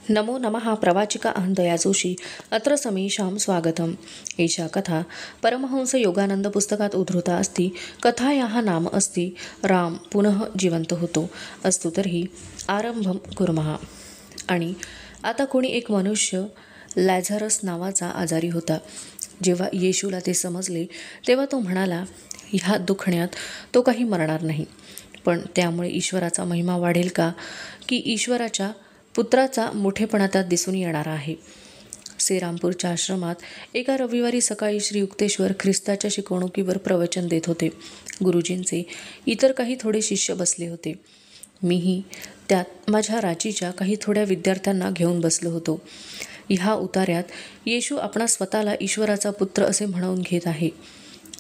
नमो नमः प्रवाचिका अहंदया जोशी अत्र समीशां स्वागतम। एषा कथा परमहंस योगानंद पुस्तकात उद्धृता अस्ति। कथायाः नाम अस्ति राम पुनः जिवंत होतो। अस्तु तर्हि आरंभं कुर्मः। आणि आता कोणी एक मनुष्य लॅझरस नावाचा आजारी होता। जेव्हा येशूला ते समजले तेव्हा तो म्हणाला, ह्या दुखण्यात तो काही मरणार नाही, पण त्यामुळे ईश्वराचा महिमा वाढेल का, की ईश्वराच्या पुत्राचा मोठेपणा त्यात दिसून येणार आहे। श्रीरामपूरच्या आश्रमात एका रविवारी सकाळी श्री युक्तेश्वर ख्रिस्ताच्या शिकवणुकीवर प्रवचन देत होते। गुरुजींचे इतर काही थोडे शिष्य बसले होते। मीही त्यात माझ्या राजीच्या काही थोड्या विद्यार्थ्यांना घेऊन बसलो होतो। ह्या उतार्यात येशू आपणा स्वतःला ईश्वराचा पुत्र असे म्हणवून घेत आहे।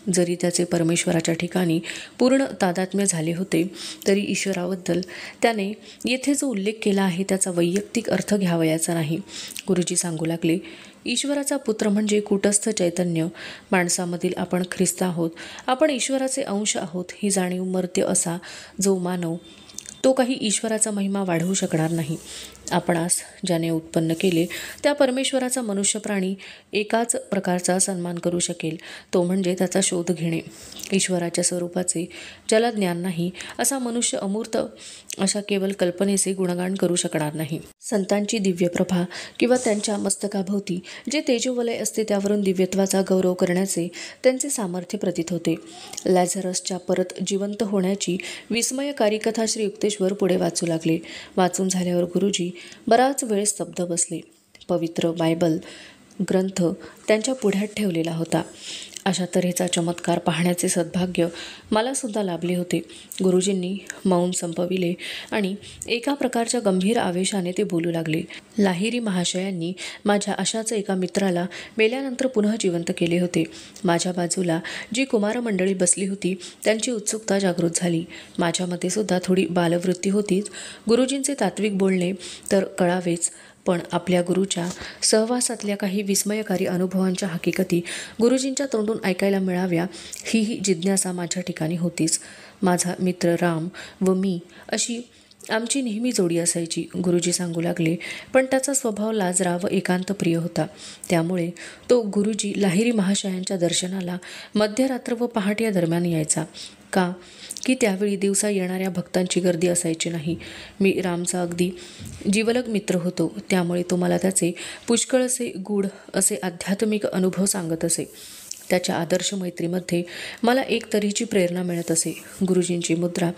जरी त्याचे परमेश्वराच्या ठिकाणी पूर्ण तादात्म्य झाले होते, तरी ईश्वराबद्दल त्याने येथे जो उल्लेख केला आहे त्याचा वैयक्तिक अर्थ घ्यावयाचा नाही। गुरुजी सांगू लागले, ईश्वराचा पुत्र म्हणजे कूटस्थ चैतन्य। माणसामधील आपण ख्रिस्त आहोत, आपण ईश्वराचे अंश आहोत ही जाणीव मर्त्य असा जो मानव, तो काही ईश्वराचा महिमा वाढवू शकणार नाही। आपणास ज्याने उत्पन्न केले त्या परमेश्वराचा मनुष्य प्राणी एकाच प्रकारचा सन्मान करू शकेल, तो म्हणजे त्याचा शोध घेणे। ईश्वराच्या स्वरूपाचे ज्याला ज्ञान नाही असा मनुष्य अमूर्त अशा केवळ कल्पनेचे गुणगान करू शकणार नाही। संतांची दिव्य प्रभा किंवा त्यांच्या मस्तकाभोवती जे तेजोवलय असते त्यावरून दिव्यत्वाचा गौरव करण्याचे त्यांचे सामर्थ्य प्रतीत होते। लॅझरसच्या परत जिवंत होण्याची विस्मयकारी कथा श्री युक्तेश्वर पुढे वाचू लागले। वाचून झाल्यावर गुरुजी बराच वेळ स्तब्ध बसले। पवित्र बायबल ग्रंथ त्यांच्या पुढ्यात ठेवलेला होता। अशा तऱ्हेचा चमत्कार पाहण्याचे सद्भाग्य मला सुद्धा लाभले होते। गुरुजींनी मौन संपविले आणि एका प्रकारच्या गंभीर आवेशाने ते बोलू लागले। लाहिरी महाशयांनी माझ्या अशाच एका मित्राला मेल्यानंतर पुन्हा जिवंत केले होते। माझ्या बाजूला जी कुमार मंडळी बसली होती त्यांची उत्सुकता जागृत झाली। माझ्यामध्ये सुद्धा थोडी बालवृत्ती होतीच। गुरुजींचे तात्विक बोलणे तर कळावेच, पण आपल्या गुरुच्या सहवासातल्या काही विस्मयकारी अनुभवांच्या हकीकती गुरुजींच्या तोंडून ऐकायला मिळाव्या ही जिज्ञासा माझ्या ठिकाणी होतीच। माझा मित्र राम व मी अशी आमची नेहमी जोडी असायची। गुरुजी सांगू लागले, पण त्याचा स्वभाव लाजरा व एकांतप्रिय होता। त्यामुळे तो गुरुजी लाहिरी महाशयांच्या दर्शनाला मध्यरात्र व पहाटे दरम्यान यायचा, का की त्यावेळी दिवसा येणाऱ्या भक्तांची गर्दी असायची नाही। मी रामचा अगदी जिवलग मित्र होतो, त्यामुळे तो मला त्याचे पुष्कळसे गूढ असे आध्यात्मिक अनुभव सांगत असे। त्याच्या आदर्श मैत्रीमध्ये मला एक तऱ्हेची प्रेरणा मिळत असे। गुरुजींची मुद्रा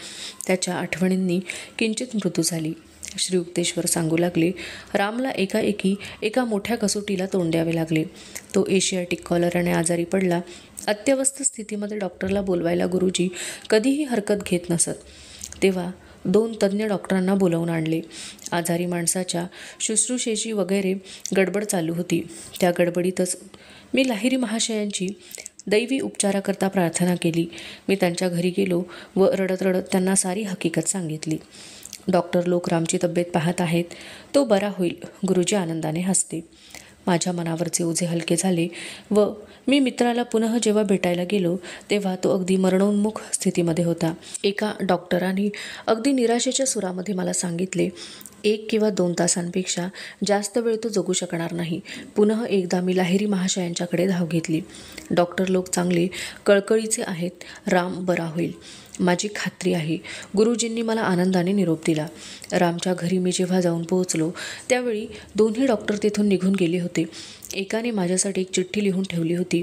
त्याच्या आठवणींनी किंचित मृदू झाली। श्री युक्तेश्वर सांगू लागले, रामला एकाएकी एका मोठ्या कसोटीला तोंड द्यावे लागले। तो एशियाटिक कॉलराने आजारी पडला। अत्यवस्थ स्थितीमध्ये डॉक्टरला बोलवायला गुरुजी कधीही हरकत घेत नसत। तेव्हा 2 तज्ज्ञ डॉक्टरांना बोलावून आणले। आजारी माणसाच्या शुश्रूषेची वगैरे गडबड चालू होती। त्या गडबडीतच मी लाहिरी महाशयांची दैवी उपचाराकरता प्रार्थना केली। मी त्यांच्या घरी गेलो व रडत रडत त्यांना सारी हकीकत सांगितली। डॉक्टर लोक रामची तब्येत पाहत आहेत, तो बरा होईल, गुरुजी आनंदाने हसते। माझ्या मनावरचे ओझे हलके झाले व मी मित्राला पुन्हा जेव्हा भेटायला गेलो तेव्हा तो अगदी मरणोन्मुख स्थितीमध्ये होता। एका डॉक्टरांनी अगदी निराशेच्या सुरामध्ये मला सांगितले, 1 किंवा 2 तासांपेक्षा जास्त वेळ तो जगू शकणार नाही। पुन्हा एकदा मी लाहिरी महाशयांच्याकडे धाव घेतली। डॉक्टर लोक चांगले कळकळीचे आहेत, राम बरा होईल, माझी खात्री आहे। गुरुजींनी मला आनंदाने निरोप दिला। रामच्या घरी मी जेव्हा जाऊन पोहोचलो त्यावेळी दोन्ही डॉक्टर तिथून निघून गेले होते। एकाने माझ्यासाठी एक चिठ्ठी लिहून ठेवली होती।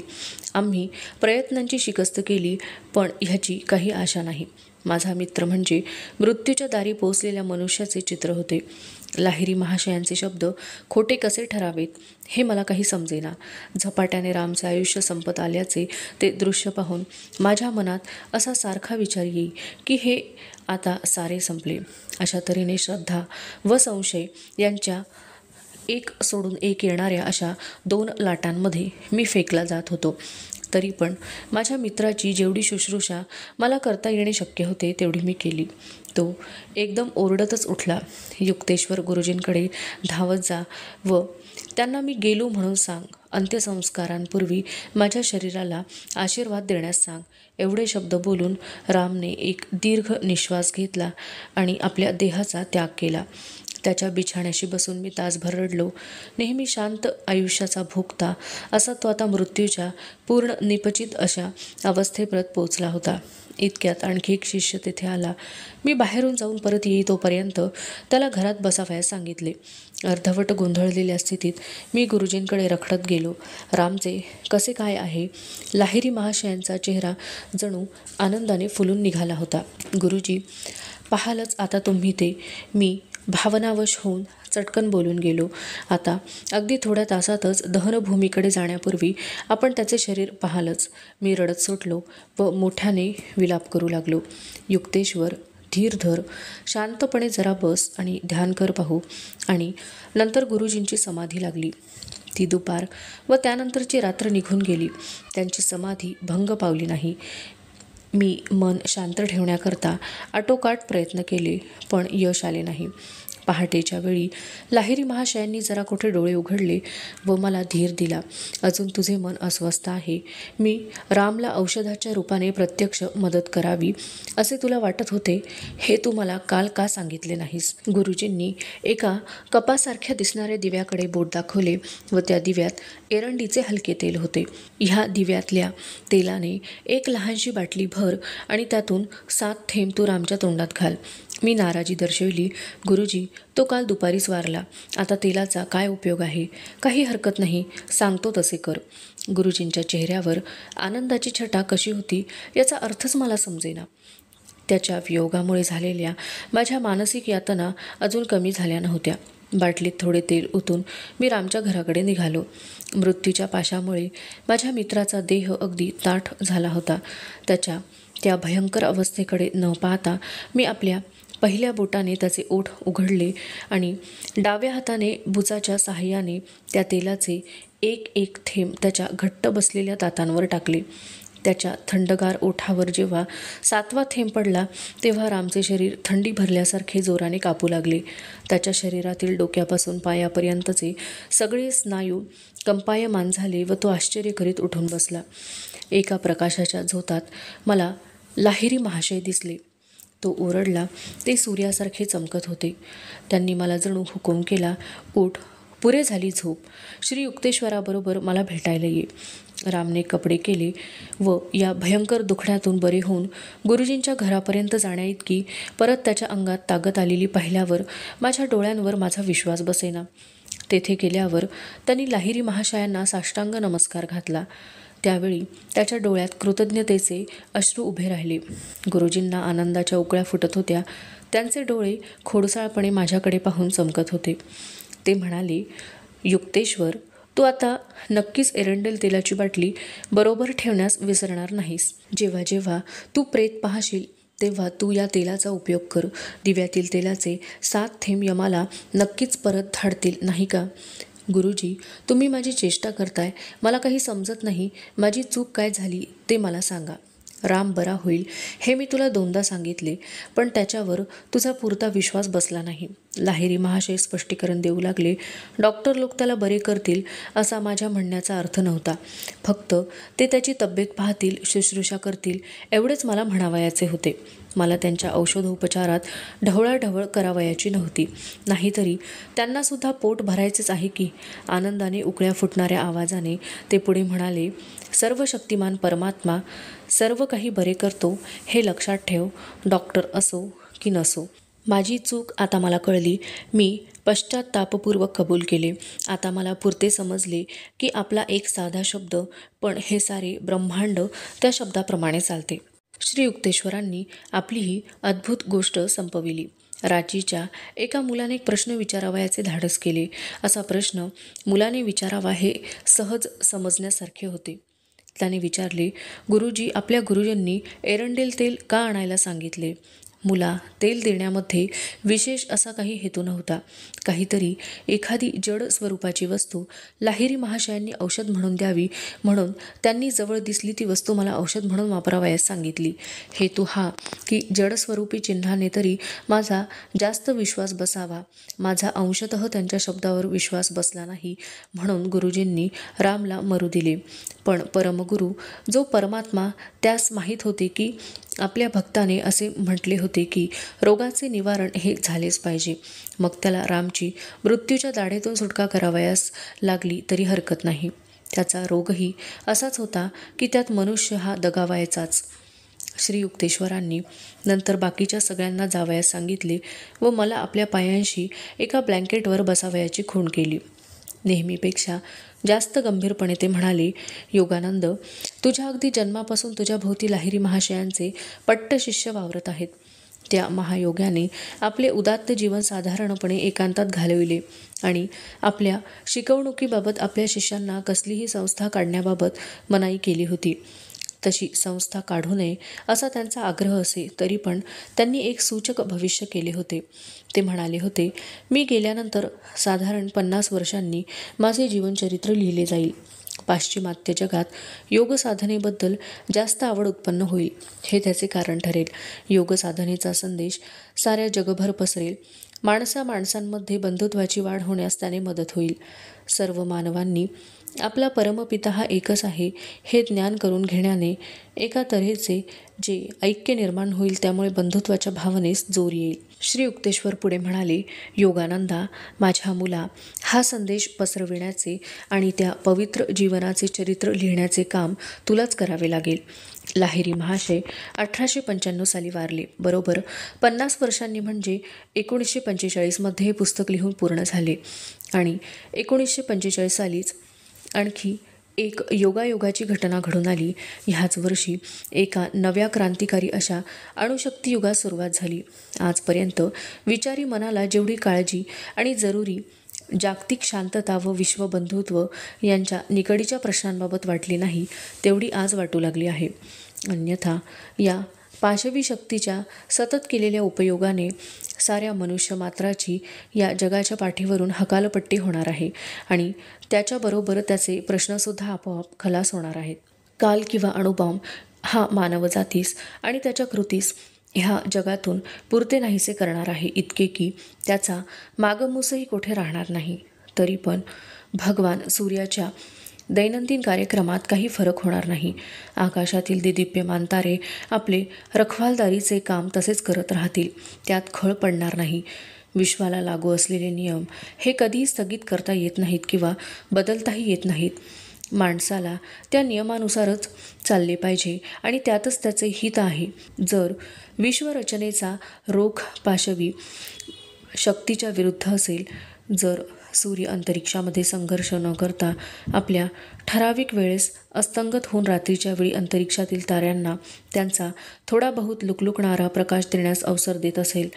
आम्ही प्रयत्नांची शिकस्त केली, पण ह्याची काही आशा नाही। माझा मित्र म्हणजे मृत्यूच्या दारी पोचलेल्या मनुष्याचे चित्र होते। लाहिरी महाशयांचे शब्द खोटे कसे ठरावेत हे मला काही समजेना। झपाट्याने रामचे आयुष्य संपत आल्याचे ते दृश्य पाहून माझ्या मनात असा सारखा विचार येई की हे आता सारे संपले। अशा तऱ्हेने श्रद्धा व संशय यांच्या एक सोडून एक येणाऱ्या अशा 2 लाटांमध्ये मी फेकला जात होतो। तरी पण माझ्या मित्राची जेवढी शुश्रूषा मला करता येणे शक्य होते तेवढी मी केली। तो एकदम ओरडतच उठला, युक्तेश्वर गुरुजींकडे धावत जा व त्यांना मी गेलो म्हणून सांग। अंत्यसंस्कारांपूर्वी माझ्या शरीराला आशीर्वाद देण्यास सांग। एवढे शब्द बोलून रामने एक दीर्घ निश्वास घेतला आणि आपल्या देहाचा त्याग केला। त्याच्या बिछाण्याशी बसून मी तासभर रडलो. नेहमी शांत आयुष्याचा भोगता असा तो आता मृत्यूच्या पूर्ण निपचित अशा अवस्थेप्रत पोचला होता. इतक्यात आणखी एक शिष्य तेथे आला. मी बाहेरून जाऊन परत येई तोपर्यंत त्याला घरात बसावयास सांगितले. अर्धवट गोंधळलेल्या स्थितीत मी गुरुजींकडे रखडत गेलो. रामचे कसे काय आहे? लाहिरी महाशयांचा चेहरा जणू आनंदाने फुलून निघाला होता. गुरुजी, पाहालच आता तुम्ही ते. मी भावनावश होऊन चटकन बोलून गेलो. आता अगदी थोड्या तासातच दहनभूमीकडे जाण्यापूर्वी आपण त्याचे शरीर पाहालच. मी रडत सुटलो व मोठ्याने विलाप करू लागलो. युक्तेश्वर, धीर धर, शांतपणे जरा बस आणि ध्यान कर पाहू. आणि नंतर गुरुजींची समाधी लागली. ती दुपार व त्यानंतरची रात्र निघून गेली. त्यांची समाधी भंग पावली नाही. मी मन शांत ठेवण्याकरता आटोकाट प्रयत्न केले, पण यश आले नाही. पहाटेच्या वेळी लाहिरी महाशयांनी जरा कुठे डोळे उघडले व मला धीर दिला. अजून तुझे मन अस्वस्थ आहे. मी रामला औषधाच्या रूपाने प्रत्यक्ष मदत करावी असे तुला वाटत होते. हे तू मला काल का सांगितले नाहीस? गुरुजींनी एका कपासारख्या दिसणाऱ्या दिव्याकडे बोट दाखवले व त्या दिव्यात एरंडीचे हलके तेल होते. ह्या दिव्यातल्या तेलाने एक लहानशी बाटली भर आणि त्यातून 7 थेंब तू रामच्या तोंडात घाल. मी नाराजी दर्शवली. गुरुजी, तो काल दुपारीच वारला. आता तेलाचा काय उपयोग आहे? काही हरकत नाही, सांगतो तसे कर. गुरुजींच्या चेहऱ्यावर आनंदाची छटा कशी होती याचा अर्थच मला समजेना. त्याच्या वियोगामुळे झालेल्या माझ्या मानसिक यातना अजून कमी झाल्या नव्हत्या. बाटलीत थोडे तेल ओतून मी रामच्या घराकडे निघालो. मृत्यूच्या पाशामुळे माझ्या मित्राचा देह अगदी ताठ झाला होता. त्याच्या त्या भयंकर अवस्थेकडे न पाहता मी आपल्या पहिल्या बोटाने त्याचे ओठ उघडले आणि डाव्या हाताने बुचाच्या साहाय्याने त्या तेलाचे एक एक थेंब त्याच्या घट्ट बसलेल्या दातांवर टाकले. त्याच्या थंडगार ओठावर जेव्हा 7वा थेंब पडला तेव्हा रामचे शरीर थंडी भरल्यासारखे जोराने कापू लागले. त्याच्या शरीरातील डोक्यापासून पायापर्यंतचे सगळे स्नायू कंपायमान झाले व तो आश्चर्य करीत उठून बसला. एका प्रकाशाच्या झोतात मला लाहिरी महाशय दिसले. तो ओरडला. ते सूर्यासारखे चमकत होते. त्यांनी मला जणू हुकूम केला, उठ, पुरे झाली झोप. श्री युक्तेश्वराबरोबर मला भेटायला ये. रामने कपडे केले व या भयंकर दुखण्यातून बरे होऊन गुरुजींच्या घरापर्यंत जाण्याइतकी परत त्याच्या अंगात ताकद आलेली पाहिल्यावर माझ्या डोळ्यांवर माझा विश्वास बसेना. तेथे गेल्यावर त्यांनी लाहिरी महाशयांना साष्टांग नमस्कार घातला. त्यावेळी त्याच्या डोळ्यात कृतज्ञतेचे अश्रू उभे राहिले. गुरुजींना आनंदाच्या उकळ्या फुटत होत्या. त्यांचे डोळे खोडसाळपणे माझ्याकडे पाहून चमकत होते. ते म्हणाले, युक्तेश्वर, तू आता नक्कीच एरंडेल तेलाची बाटली बरोबर ठेवण्यास विसरणार नाहीस. जेव्हा जेव्हा तू प्रेत पाहशील तेव्हा तू या तेलाचा उपयोग कर. दिव्यातील तेलाचे 7 थेंब यमाला नक्कीच परत धाडतील, नाही का? गुरुजी, तुम्ही माझी चेष्टा करताय. मला काही समजत नाही. माझी चूक काय झाली ते मला सांगा. राम बरा होईल हे मी तुला 2दा सांगितले, पण त्याच्यावर तुझा पुरता विश्वास बसला नाही. लाहिरी महाशय स्पष्टीकरण देऊ लागले. डॉक्टर लोक त्याला बरे करतील असा माझ्या म्हणण्याचा अर्थ नव्हता. फक्त ते त्याची तब्येत पाहतील, शुश्रूषा करतील एवढेच मला म्हणावयाचे होते. मला त्यांच्या औषधोपचारात ढवळाढवळ करावयाची नव्हती. नाहीतरी त्यांनासुद्धा पोट भरायचेच आहे की. आनंदाने उकळ्या फुटणाऱ्या आवाजाने ते पुढे म्हणाले, सर्व शक्तिमान परमात्मा सर्व काही बरे करतो हे लक्षात ठेव, डॉक्टर असो की नसो. माझी चूक आता मला कळली. मी पश्चात्तापपूर्वक कबूल केले. आता मला पुरते समजले की आपला एक साधा शब्द, पण हे सारे ब्रह्मांड त्या शब्दाप्रमाणे चालते. श्री युक्तेश्वरांनी आपली ही अद्भुत गोष्ट संपविली. राजीच्या एका मुलाने एक प्रश्न विचारावयाचे धाडस केले. असा प्रश्न मुलाने विचारावा हे सहज समजण्यासारखे होते. त्याने विचारले, गुरुजी, आपल्या गुरुजींनी एरंडेल तेल का आणायला सांगितले? मुला, तेल देण्यामध्ये विशेष असा काही हेतू नव्हता. काहीतरी एखादी जड स्वरूपाची वस्तू लाहिरी महाशयांनी औषध म्हणून द्यावी म्हणून त्यांनी जवळ दिसली ती वस्तू मला औषध म्हणून वापरावयास सांगितली. हेतू हा की जड स्वरूपी चिन्हाने तरी माझा जास्त विश्वास बसावा. माझा अंशतः त्यांच्या शब्दावर विश्वास बसला नाही म्हणून गुरुजींनी रामला मरू दिले. पण परमगुरू जो परमात्मा त्यास माहीत होते की आपल्या भक्ताने असे म्हटले होते की रोगाचे निवारण हे झालेच पाहिजे, मग त्याला रामची मृत्यूच्या दाढेतून सुटका करावयास लागली तरी हरकत नाही. त्याचा रोगही असाच होता की त्यात मनुष्य हा दगावायचाच. श्री युक्तेश्वरांनी नंतर बाकीच्या सगळ्यांना जावयास सांगितले व मला आपल्या पायांशी एका ब्लँकेटवर बसावयाची खूण केली. नेहमीपेक्षा जास्त गंभीरपणे ते म्हणाले, योगानंद, तुझ्या अगदी जन्मापासून तुझ्या भोवती लाहिरी महाशयांचे पट्ट शिष्य वावरत आहेत. त्या महायोग्याने आपले उदात्त जीवन साधारणपणे एकांतात घालविले आणि आपल्या शिकवणुकीबाबत आपल्या शिष्यांना कसलीही संस्था काढण्याबाबत मनाई केली होती. तशी संस्था काढू नये असा त्यांचा आग्रह असे तरी पण त्यांनी एक सूचक भविष्य केले होते. ते म्हणाले होते, मी गेल्यानंतर साधारण 50 वर्षांनी माझे जीवनचरित्र लिहिले जाईल. पाश्चिमात्य जगात योग साधनेबद्दल जास्त आवड उत्पन्न होईल, हे त्याचे कारण ठरेल. योग साधनेचा संदेश साऱ्या जगभर पसरेल. माणसांमध्ये बंधुत्वाची वाढ होण्यास त्याने मदत होईल. सर्व मानवांनी आपला परमपिता हा एकच आहे हे ज्ञान करून घेण्याने एका तऱ्हेचे जे ऐक्य निर्माण होईल, त्यामुळे बंधुत्वाच्या भावनेस जोर येईल. श्री युक्तेश्वर पुढे म्हणाले, योगानंदा, माझ्या मुला, हा संदेश पसरविण्याचे आणि त्या पवित्र जीवनाचे चरित्र लिहिण्याचे काम तुलाच करावे लागेल. लाहिरी महाशय 1895 साली वारले. बरोबर 50 वर्षांनी म्हणजे 1945 मध्ये हे पुस्तक लिहून पूर्ण झाले आणि 1945 सालीच आणखी एक योगायोगाची घटना घडून आली. ह्याच वर्षी एका नव्या क्रांतिकारी अशा अणुशक्ती युगास सुरुवात झाली. आजपर्यंत विचारी मनाला जेवढी काळजी आणि जरुरी जागतिक शांतता व विश्वबंधुत्व यांच्या निकडीच्या प्रश्नांबाबत वाटली नाही, तेवढी आज वाटू लागली आहे. अन्यथा या पाशवी शक्तीच्या सतत केलेल्या उपयोगाने साऱ्या मनुष्यमात्राची या जगाच्या पाठीवरून हकालपट्टी होणार आहे आणि त्याच्याबरोबर त्याचे प्रश्नसुद्धा आपोआप खलास होणार आहेत. काल किंवा अणुबॉम्ब हा मानवजातीस आणि त्याच्या कृतीस ह्या जगातून पुरते नाहीसे करणार आहे, इतके की त्याचा मागमूसही कोठे राहणार नाही. तरी पण भगवान सूर्याच्या दैनंदिन कार्यक्रमात काही फरक होणार नाही. आकाशातील दिदिप्यमान तारे आपले रखवालदारीचे काम तसेच करत राहतील, त्यात खळ पडणार नाही. विश्वाला लागू असलेले नियम हे कधीही स्थगित करता येत नाहीत किंवा बदलताही येत नाहीत. माणसाला त्या नियमानुसारच चालले पाहिजे आणि त्यातच त्याचे हित आहे. जर विश्वरचनेचा रोख पाशवी शक्तीच्या विरुद्ध असेल, जर सूर्य अंतरिक्षामध्ये संघर्ष न करता आपल्या ठराविक वेळेस अस्तंगत होऊन रात्रीच्या वेळी अंतरिक्षातील ताऱ्यांना त्यांचा थोडा बहुत लुकलुकणारा प्रकाश देण्यास अवसर देत असेल,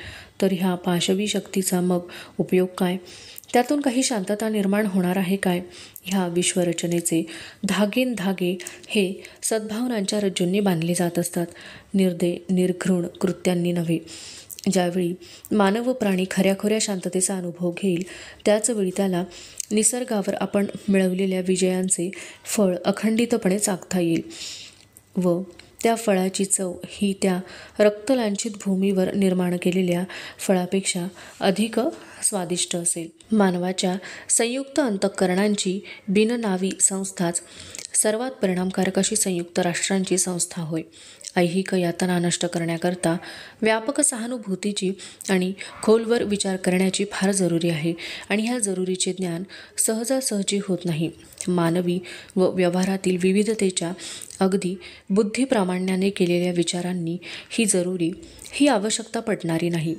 तर ह्या पाशवी शक्तीचा मग उपयोग काय? त्यातून काही शांतता निर्माण होणार आहे काय? ह्या विश्वरचनेचे धागेनधागे हे सद्भावनांच्या रज्जूंनी बांधले जात असतात, निर्दय निर्घृण कृत्यांनी नव्हे. ज्यावेळी मानव प्राणी खऱ्याखुऱ्या शांततेचा अनुभव घेईल, त्याचवेळी त्याला निसर्गावर आपण मिळवलेल्या विजयांचे फळ अखंडितपणे चाखता येईल व त्या फळाची चव ही त्या रक्तलांछित भूमीवर निर्माण केलेल्या फळापेक्षा अधिक स्वादिष्ट असेल. मानवाच्या संयुक्त अंतःकरणांची बिननावी संस्थाच सर्वात परिणामकारक अशी संयुक्त राष्ट्रांची संस्था होय. ऐहिक यातना नष्ट करण्याकरता व्यापक सहानुभूतीची आणि खोलवर विचार करण्याची फार जरुरी आहे आणि ह्या जरुरीचे ज्ञान सहजासहजी होत नाही. मानवी व व्यवहारातील विविधतेच्या अगदी बुद्धिप्रामाण्याने केलेल्या विचारांनी ही आवश्यकता पटणारी नाही.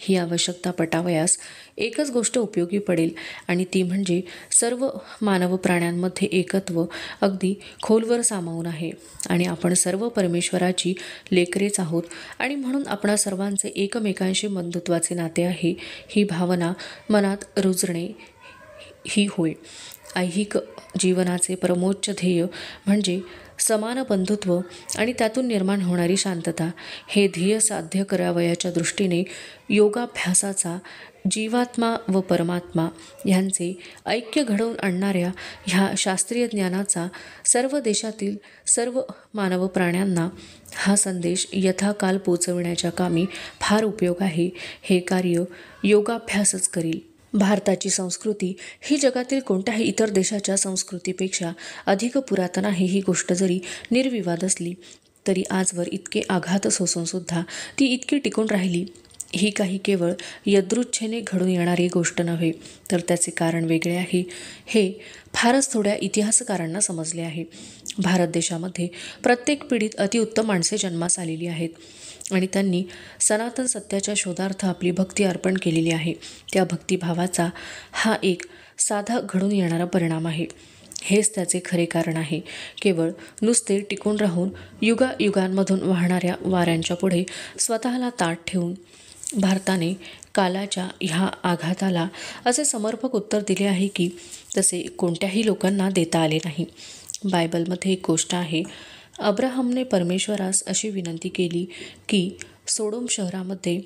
ही आवश्यकता पटावयास एकच गोष्ट उपयोगी पडेल आणि ती म्हणजे सर्व मानव प्राण्यांमध्ये एकत्व अगदी खोलवर सामावून आहे आणि आपण सर्व परमेश्वराची लेकरेच आहोत आणि म्हणून आपणा सर्वांचे एकमेकांशी बंधुत्वाचे नाते आहे, ही भावना मनात रुजणे ही होय. ऐहिक जीवनाचे परमोच्च ध्येय म्हणजे समान बंधुत्व आणि त्यातून निर्माण होणारी शांतता. हे ध्येय साध्य करावयाच्या दृष्टीने योगाभ्यासाचा जीवात्मा व परमात्मा ह्यांचे ऐक्य घडवून आणणाऱ्या ह्या शास्त्रीय ज्ञानाचा सर्व देशातील सर्व मानव प्राण्यांना हा संदेश यथाकाल पोचविण्याच्या कामी फार उपयोग आहे. हे कार्य योगाभ्यासच करील. भारताची संस्कृती ही जगातील कोणत्याही इतर देशाच्या संस्कृतीपेक्षा अधिक पुरातन आहे, ही गोष्ट जरी निर्विवाद असली तरी आजवर इतके आघात सोसूनसुद्धा ती इतकी टिकून राहिली, ही काही केवळ यदृच्छेने घडून येणारी गोष्ट नव्हे, तर त्याचे कारण वेगळे आहे हे फारच थोड्या इतिहासकारांना समजले आहे. भारत देशामध्ये प्रत्येक पिढीत अतिउत्तम माणसे जन्मास आलेली आहेत आणि त्यांनी सनातन सत्याच्या शोधार्थ आपली भक्ती अर्पण केलेली आहे. त्या भक्तिभावाचा हा एक साधा घडून येणारा परिणाम आहे. हेच त्याचे खरे कारण आहे. केवळ नुसते टिकून राहून युगायुगांमधून वाहणाऱ्या वाऱ्यांच्या पुढे स्वतःला ताठ ठेवून भारताने कालाच्या ह्या आघाताला असे समर्पक उत्तर दिले आहे की तसे कोणत्याही लोकांना देता आले नाही. बायबलमध्ये एक गोष्ट आहे. अब्राहमने परमेश्वरास अशी विनंती केली की सोडोम शहरामध्ये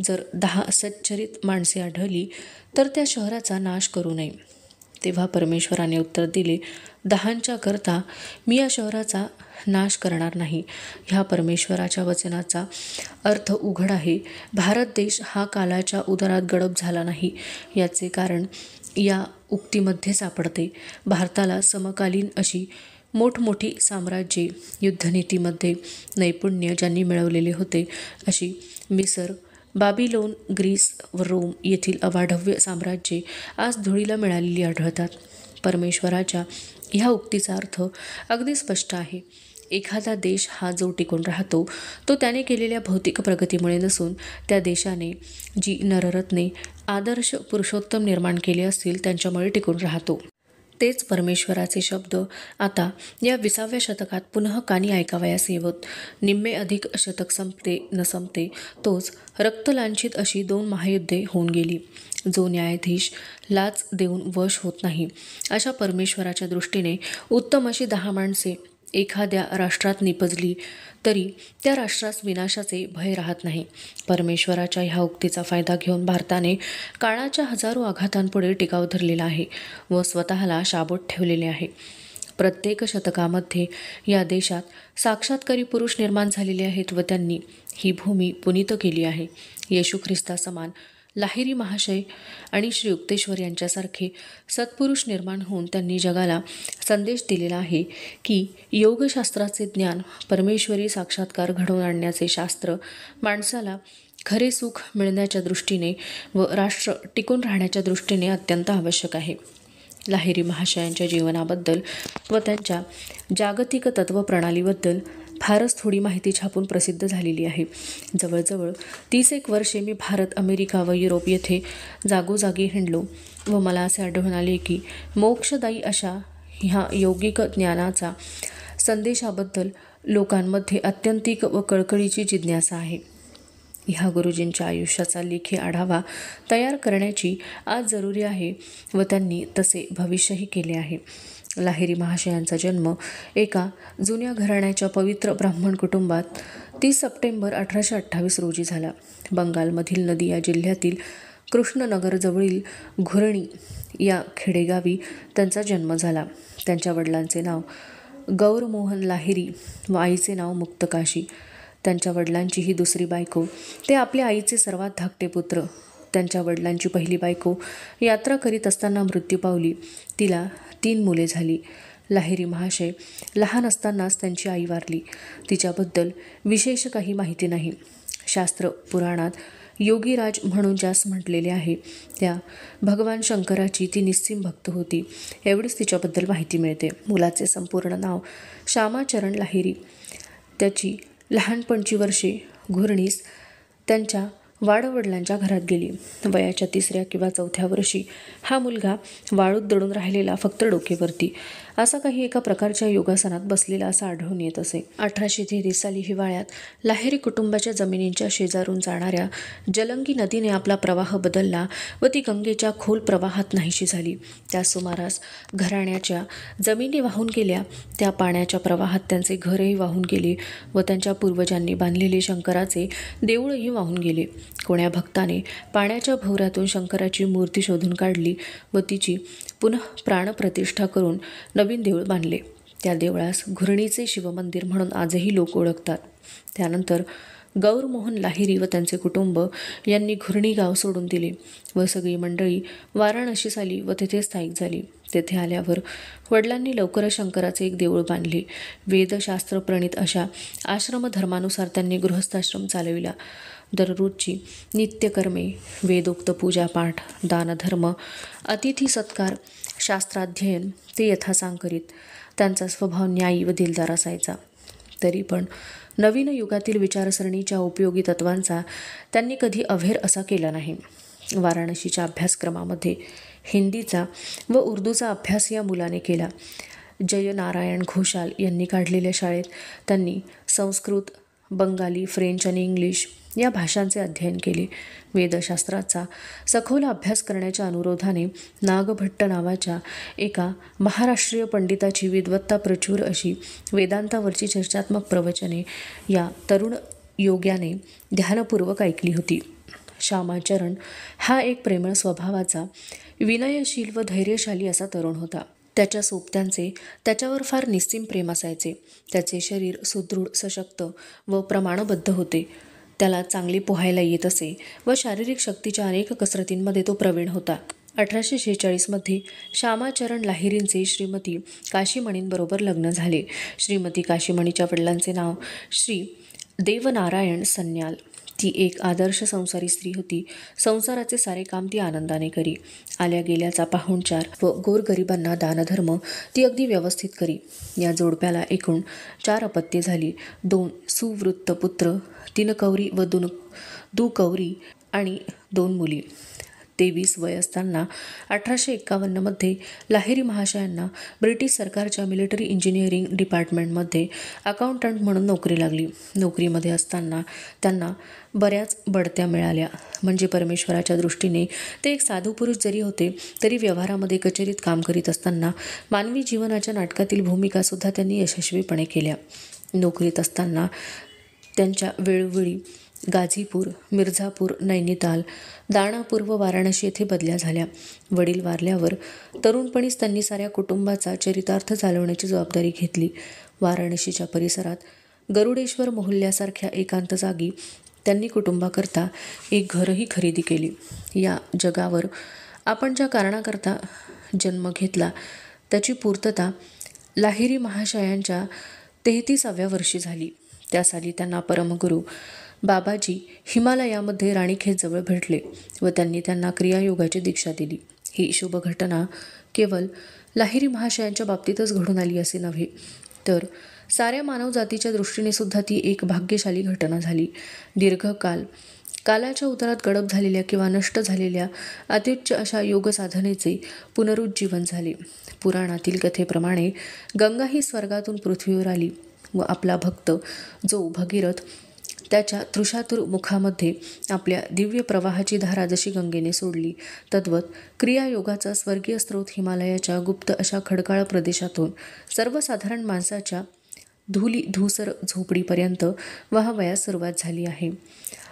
जर 10 सच्चरित माणसे आढळली तर त्या शहराचा नाश करू नये. तेव्हा परमेश्वराने उत्तर दिले, 10 करता मी या शहराचा नाश करणार नाही. ह्या परमेश्वराच्या वचनाचा अर्थ उघड आहे. भारत देश हा कालाच्या उदरात गडप झाला नाही. याचे कारण या उक्तीमध्ये सापडते. भारताला समकालीन अशी मोठमोठी साम्राज्ये युद्धनीतीमध्ये नैपुण्य ज्यांनी मिळवलेले होते, अशी मिसर, बाबिलोन, ग्रीस व रोम येथील अवाढव्य साम्राज्ये आज धुळीला मिळालेली आढळतात. परमेश्वराच्या ह्या उक्तीचा अर्थ अगदी स्पष्ट आहे. एखादा देश हा जो टिकून राहतो तो त्याने केलेल्या भौतिक प्रगतीमुळे नसून त्या देशाने जी नररत्ने, आदर्श पुरुषोत्तम निर्माण केले असतील त्यांच्यामुळे टिकून राहतो. तेच परमेश्वराचे शब्द आता या 20व्या शतकात पुन्हा कानी ऐकावयास येवत. निम्मे अधिक शतक संपते न संपते तोच रक्तलांछित अशी 2 महायुद्धे होऊन गेली. जो न्यायाधीश लाच देऊन वश होत नाही, अशा परमेश्वराच्या दृष्टीने उत्तम अशी 10 माणसे एखाद्या राष्ट्रात निपजली तरी त्या राष्ट्रास विनाशाचे भय राहत नाही. परमेश्वराच्या ह्या उक्तीचा फायदा घेऊन भारताने काळाच्या हजारो आघातांपुढे टिकाव धरलेला आहे व स्वतःला शाबूत ठेवलेले आहे. प्रत्येक शतकामध्ये या देशात साक्षात्कारी पुरुष निर्माण झालेले आहेत व त्यांनी ही भूमी पुनीत केली आहे. येशू ख्रिस्तासमान लाहिरी महाशय आणि श्री युक्तेश्वर यांच्यासारखे सत्पुरुष निर्माण होऊन त्यांनी जगाला संदेश दिलेला आहे की योगशास्त्राचे ज्ञान, परमेश्वरी साक्षात्कार घडवून आणण्याचे शास्त्र माणसाला खरे सुख मिळण्याच्या दृष्टीने व राष्ट्र टिकून राहण्याच्या दृष्टीने अत्यंत आवश्यक आहे. लाहिरी महाशयांच्या जीवनाबद्दल व त्यांच्या जागतिक तत्त्वप्रणालीबद्दल फारच थोडी माहिती छापून प्रसिद्ध झालेली आहे. जवळजवळ 30 वर्षे मी भारत, अमेरिका व युरोप येथे जागोजागी हिंडलो व मला असे आढळून आले की मोक्षदायी अशा ह्या यौगिक ज्ञानाचा संदेशाबद्दल लोकांमध्ये अत्यंतिक व कळकळीची जिज्ञासा आहे. ह्या गुरुजींच्या आयुष्याचा लेखी आढावा तयार करण्याची आज जरुरी आहे व त्यांनी तसे भविष्यही केले आहे. लाहिरी महाशयांचा जन्म एका जुन्या घराण्याच्या पवित्र ब्राह्मण कुटुंबात 30 सप्टेंबर 1828 रोजी झाला. बंगालमधील नदिया जिल्ह्यातील कृष्णनगरजवळील घुरणी या खेडेगावी त्यांचा जन्म झाला. त्यांच्या वडिलांचे नाव गौरमोहन लाहिरी व आईचे नाव मुक्तकाशी. त्यांच्या वडिलांची ही दुसरी बायको. ते आपल्या आईचे सर्वात धाकटे पुत्र. त्यांच्या वडिलांची पहिली बायको यात्रा करीत असताना मृत्यू पावली. तिला 3 मुले झाली. लाहिरी महाशय लहान असतानाच त्यांची आई वारली. तिच्याबद्दल विशेष काही माहिती नाही. शास्त्र पुराणात योगीराज म्हणून ज्यास म्हटलेले आहे त्या भगवान शंकराची ती निस्सीम भक्त होती, एवढीच तिच्याबद्दल माहिती मिळते. मुलाचे संपूर्ण नाव श्यामाचरण लाहिरी. त्याची लहानपणची वर्षे घुरणीस त्यांच्या वाडवडिलांच्या घरात गेली. वयाच्या 3ऱ्या किंवा 4थ्या वर्षी हा मुलगा वाळूत दडून राहिलेला, फक्त डोकेवरती असा काही एका प्रकारच्या योगासनात बसलेला असा आढळून येत असे. 1833 साली हिवाळ्यात लाहिरी कुटुंबाच्या जमिनींच्या शेजारून जाणाऱ्या जलंगी नदीने आपला प्रवाह बदलला व ती गंगेच्या खोल प्रवाहात नाहीशी झाली. त्या सुमारास घराण्याच्या जमिनी वाहून गेल्या. त्या पाण्याच्या प्रवाहात त्यांचे घरही वाहून गेले व त्यांच्या पूर्वजांनी बांधलेले शंकराचे देऊळही वाहून गेले. कोण्या भक्ताने पाण्याच्या भोवऱ्यातून शंकराची मूर्ती शोधून काढली व तिची पुनः प्राणप्रतिष्ठा करून नवीन देऊळ बांधले. त्या देवळास घुरणीचे शिवमंदिर म्हणून आजही लोक ओळखतात. त्यानंतर गौरमोहन लाहिरी व त्यांचे कुटुंब यांनी घुर्णी गाव सोडून दिले व सगळी मंडळी वाराणसीस आली व तेथे स्थायिक झाली. तेथे आल्यावर वडिलांनी लवकरच शंकराचे एक देऊळ बांधले. वेदशास्त्र प्रणीत अशा आश्रमधर्मानुसार त्यांनी गृहस्थाश्रम चालविला. दररोजची नित्यकर्मे, वेदोक्त पूजापाठ, दानधर्म, अतिथी सत्कार, शास्त्राध्ययन ते यथासांग करीत. त्यांचा स्वभाव न्यायी व दिलदार असायचा. तरी पण नवीन युगातील विचारसरणीच्या उपयोगी तत्वांचा त्यांनी कधी अव्हेर असा केला नाही. वाराणसीच्या अभ्यासक्रमामध्ये हिंदीचा व उर्दूचा अभ्यास या मुलाने केला. जयनारायण घोषाल यांनी काढलेल्या शाळेत त्यांनी संस्कृत, बंगाली, फ्रेंच आणि इंग्लिश या भाषांचे अध्ययन केले. वेदशास्त्राचा सखोल अभ्यास करण्याच्या अनुरोधाने नागभट्ट नावाच्या एका महाराष्ट्रीय पंडिताची विद्वत्ता प्रचूर अशी वेदांतावरची चर्चात्मक प्रवचने या तरुण योग्याने ध्यानपूर्वक ऐकली होती. श्यामाचरण हा एक प्रेमळ स्वभावाचा, विनयशील व धैर्यशाली असा तरुण होता. त्याच्या सोबत्यांचे त्याच्यावर फार निस्सीम प्रेम असायचे. त्याचे शरीर सुदृढ, सशक्त व प्रमाणबद्ध होते. त्याला चांगले पोहायला येत असे व शारीरिक शक्तीच्या अनेक कसरतींमध्ये तो प्रवीण होता. 1846 श्यामाचरण लाहिरींचे श्रीमती काशीमणींबरोबर लग्न झाले. श्रीमती काशीमणीच्या वडिलांचे नाव श्री देवनारायण सन्याल. ती एक आदर्श संसारी स्त्री होती. संसाराचे सारे काम ती आनंदाने करी. आल्या गेल्याचा पाहुणचार व गोरगरिबांना दानधर्म ती अगदी व्यवस्थित करी. या जोडप्याला एकूण 4 अपत्ये झाली. 2 सुवृत्त पुत्र, 3 कौरी व 2 कौरी आणि 2 मुली. 23 वय असताना 1851 लाहिरी महाशयांना ब्रिटिश सरकारच्या मिलिटरी इंजिनिअरिंग डिपार्टमेंटमध्ये अकाउंटंट म्हणून नोकरी लागली. नोकरीमध्ये असताना त्यांना बऱ्याच बढत्या मिळाल्या. म्हणजे परमेश्वराच्या दृष्टीने ते एक साधू पुरुष जरी होते तरी व्यवहारामध्ये कचेरीत काम करीत असताना मानवी जीवनाच्या नाटकातील भूमिकासुद्धा त्यांनी यशस्वीपणे केल्या. नोकरीत असताना त्यांच्या वेळोवेळी गाझीपूर, मिर्झापूर, नैनिताल, दाणापूर व वाराणसी येथे बदल्या झाल्या. वडील वारल्यावर तरुणपणीच त्यांनी साऱ्या कुटुंबाचा चरितार्थ चालवण्याची जबाबदारी घेतली. वाराणसीच्या परिसरात गरुडेश्वर मोहल्ल्यासारख्या एकांत जागी त्यांनी कुटुंबाकरता एक घरही खरेदी केली. या जगावर आपण ज्या कारणाकरता जन्म घेतला त्याची पूर्तता लाहिरी महाशयांच्या 33व्या वर्षी झाली. त्या साली त्यांना परमगुरू बाबाजी हिमालयामध्ये राणीखेतजवळ भेटले व त्यांनी त्यांना क्रियायोगाची दीक्षा दिली. ही शुभ घटना केवळ लाहिरी महाशयांच्या बाबतीतच घडून आली असे नव्हे, तर साऱ्या मानवजातीच्या दृष्टीने सुद्धा ती एक भाग्यशाली घटना झाली. दीर्घकाल कालाच्या उतारात गडप झालेल्या किंवा नष्ट झालेल्या अत्युच्च अशा योगसाधनेचे पुनरुज्जीवन झाले. पुराणातील कथेप्रमाणे गंगा ही स्वर्गातून पृथ्वीवर आली व आपला भक्त जो भगीरथ त्याच्या तृषातुर मुखामध्ये आपल्या दिव्य प्रवाहाची धारा जशी गंगेने सोडली, तद्वत क्रियायोगाचा स्वर्गीय स्रोत हिमालयाच्या गुप्त अशा खडकाळ प्रदेशातून सर्वसाधारण माणसाच्या धूसर झोपडीपर्यंत वाहवयास सुरुवात झाली आहे.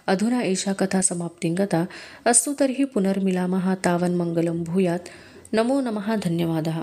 अधुना एषा कथा समाप्तिं गता अस्तु तर्हि पुनर्मिलामः तावन् मंगलं भूयात्. नमो नमः. धन्यवादः.